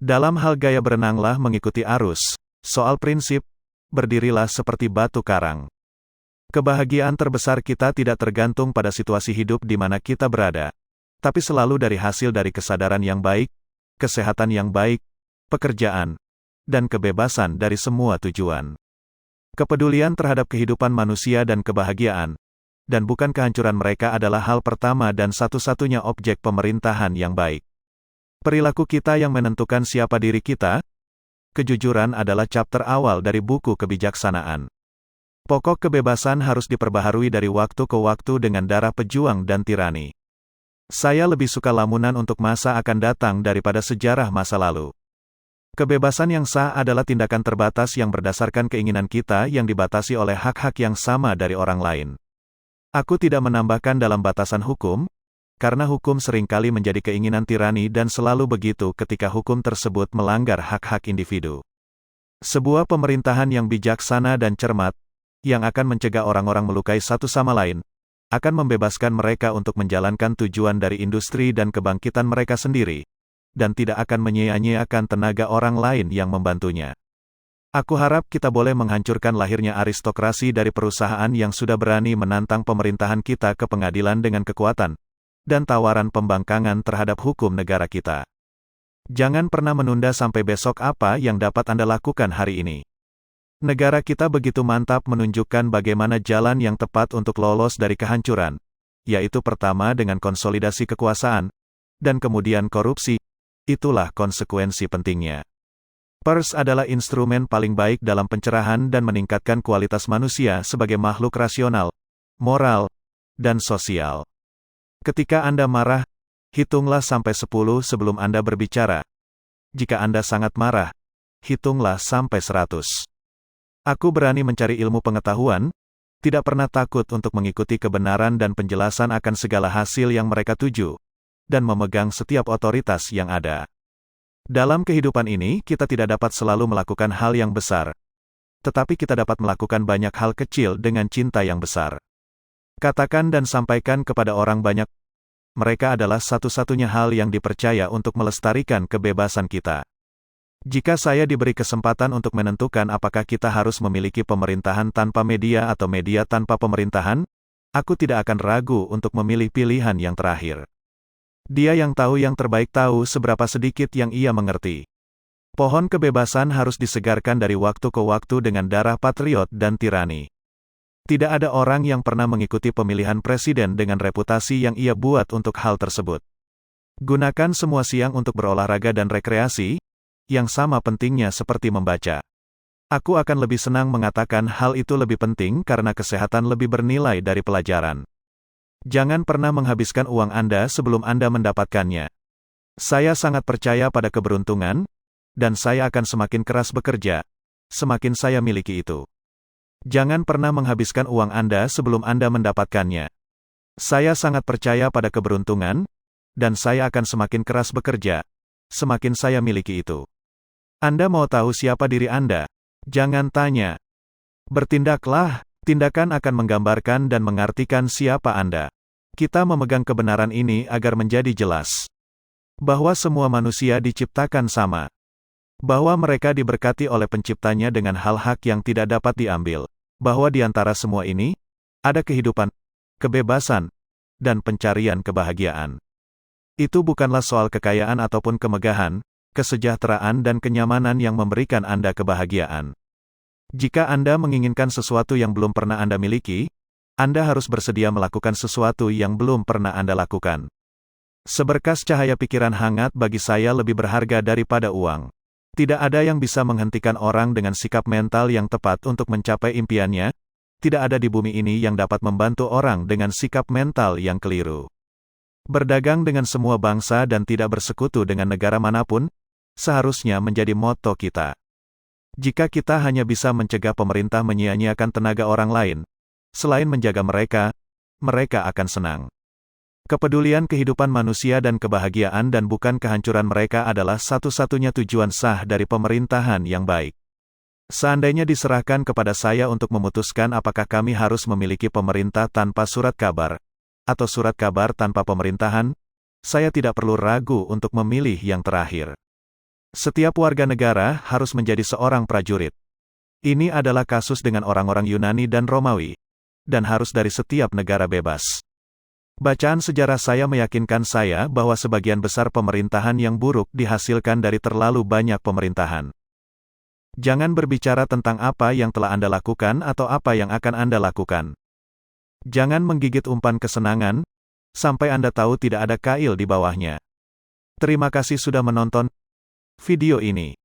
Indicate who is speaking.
Speaker 1: Dalam hal gaya berenanglah mengikuti arus. Soal prinsip, berdirilah seperti batu karang. Kebahagiaan terbesar kita tidak tergantung pada situasi hidup di mana kita berada, tapi selalu dari hasil dari kesadaran yang baik, kesehatan yang baik, pekerjaan, dan kebebasan dari semua tujuan. Kepedulian terhadap kehidupan manusia dan kebahagiaan, dan bukan kehancuran mereka adalah hal pertama dan satu-satunya objek pemerintahan yang baik. Perilaku kita yang menentukan siapa diri kita. Kejujuran adalah chapter awal dari buku kebijaksanaan. Pokok kebebasan harus diperbaharui dari waktu ke waktu dengan darah pejuang dan tirani. Saya lebih suka lamunan untuk masa akan datang daripada sejarah masa lalu. Kebebasan yang sah adalah tindakan terbatas yang berdasarkan keinginan kita yang dibatasi oleh hak-hak yang sama dari orang lain. Aku tidak menambahkan dalam batasan hukum, karena hukum seringkali menjadi keinginan tirani dan selalu begitu ketika hukum tersebut melanggar hak-hak individu. Sebuah pemerintahan yang bijaksana dan cermat, yang akan mencegah orang-orang melukai satu sama lain, akan membebaskan mereka untuk menjalankan tujuan dari industri dan kebangkitan mereka sendiri, dan tidak akan menyia-nyiakan tenaga orang lain yang membantunya. Aku harap kita boleh menghancurkan lahirnya aristokrasi dari perusahaan yang sudah berani menantang pemerintahan kita ke pengadilan dengan kekuatan, dan tawaran pembangkangan terhadap hukum negara kita. Jangan pernah menunda sampai besok apa yang dapat Anda lakukan hari ini. Negara kita begitu mantap menunjukkan bagaimana jalan yang tepat untuk lolos dari kehancuran, yaitu pertama dengan konsolidasi kekuasaan, dan kemudian korupsi. Itulah konsekuensi pentingnya. Pers adalah instrumen paling baik dalam pencerahan dan meningkatkan kualitas manusia sebagai makhluk rasional, moral, dan sosial. Ketika Anda marah, hitunglah sampai 10 sebelum Anda berbicara. Jika Anda sangat marah, hitunglah sampai 100. Aku berani mencari ilmu pengetahuan, tidak pernah takut untuk mengikuti kebenaran dan penjelasan akan segala hasil yang mereka tuju, dan memegang setiap otoritas yang ada. Dalam kehidupan ini, kita tidak dapat selalu melakukan hal yang besar, tetapi kita dapat melakukan banyak hal kecil dengan cinta yang besar. Katakan dan sampaikan kepada orang banyak, mereka adalah satu-satunya hal yang dipercaya untuk melestarikan kebebasan kita. Jika saya diberi kesempatan untuk menentukan apakah kita harus memiliki pemerintahan tanpa media atau media tanpa pemerintahan, aku tidak akan ragu untuk memilih pilihan yang terakhir. Dia yang tahu yang terbaik tahu seberapa sedikit yang ia mengerti. Pohon kebebasan harus disegarkan dari waktu ke waktu dengan darah patriot dan tirani. Tidak ada orang yang pernah mengikuti pemilihan presiden dengan reputasi yang ia buat untuk hal tersebut. Gunakan semua siang untuk berolahraga dan rekreasi, yang sama pentingnya seperti membaca. Aku akan lebih senang mengatakan hal itu lebih penting karena kesehatan lebih bernilai dari pelajaran. Jangan pernah menghabiskan uang Anda sebelum Anda mendapatkannya. Saya sangat percaya pada keberuntungan, dan saya akan semakin keras bekerja, semakin saya miliki itu. Jangan pernah menghabiskan uang Anda sebelum Anda mendapatkannya. Saya sangat percaya pada keberuntungan, dan saya akan semakin keras bekerja, semakin saya miliki itu. Anda mau tahu siapa diri Anda? Jangan tanya. Bertindaklah, tindakan akan menggambarkan dan mengartikan siapa Anda. Kita memegang kebenaran ini agar menjadi jelas. Bahwa semua manusia diciptakan sama. Bahwa mereka diberkati oleh penciptanya dengan hal-hak yang tidak dapat diambil. Bahwa di antara semua ini, ada kehidupan, kebebasan, dan pencarian kebahagiaan. Itu bukanlah soal kekayaan ataupun kemegahan, kesejahteraan dan kenyamanan yang memberikan Anda kebahagiaan. Jika Anda menginginkan sesuatu yang belum pernah Anda miliki, Anda harus bersedia melakukan sesuatu yang belum pernah Anda lakukan. Seberkas cahaya pikiran hangat bagi saya lebih berharga daripada uang. Tidak ada yang bisa menghentikan orang dengan sikap mental yang tepat untuk mencapai impiannya. Tidak ada di bumi ini yang dapat membantu orang dengan sikap mental yang keliru. Berdagang dengan semua bangsa dan tidak bersekutu dengan negara manapun, seharusnya menjadi moto kita. Jika kita hanya bisa mencegah pemerintah menyia-nyiakan tenaga orang lain, selain menjaga mereka, mereka akan senang. Kepedulian kehidupan manusia dan kebahagiaan dan bukan kehancuran mereka adalah satu-satunya tujuan sah dari pemerintahan yang baik. Seandainya diserahkan kepada saya untuk memutuskan apakah kami harus memiliki pemerintah tanpa surat kabar, atau surat kabar tanpa pemerintahan, saya tidak perlu ragu untuk memilih yang terakhir. Setiap warga negara harus menjadi seorang prajurit. Ini adalah kasus dengan orang-orang Yunani dan Romawi, dan harus dari setiap negara bebas. Bacaan sejarah saya meyakinkan saya bahwa sebagian besar pemerintahan yang buruk dihasilkan dari terlalu banyak pemerintahan. Jangan berbicara tentang apa yang telah Anda lakukan atau apa yang akan Anda lakukan. Jangan menggigit umpan kesenangan, sampai Anda tahu tidak ada kail di bawahnya. Terima kasih sudah menonton video ini.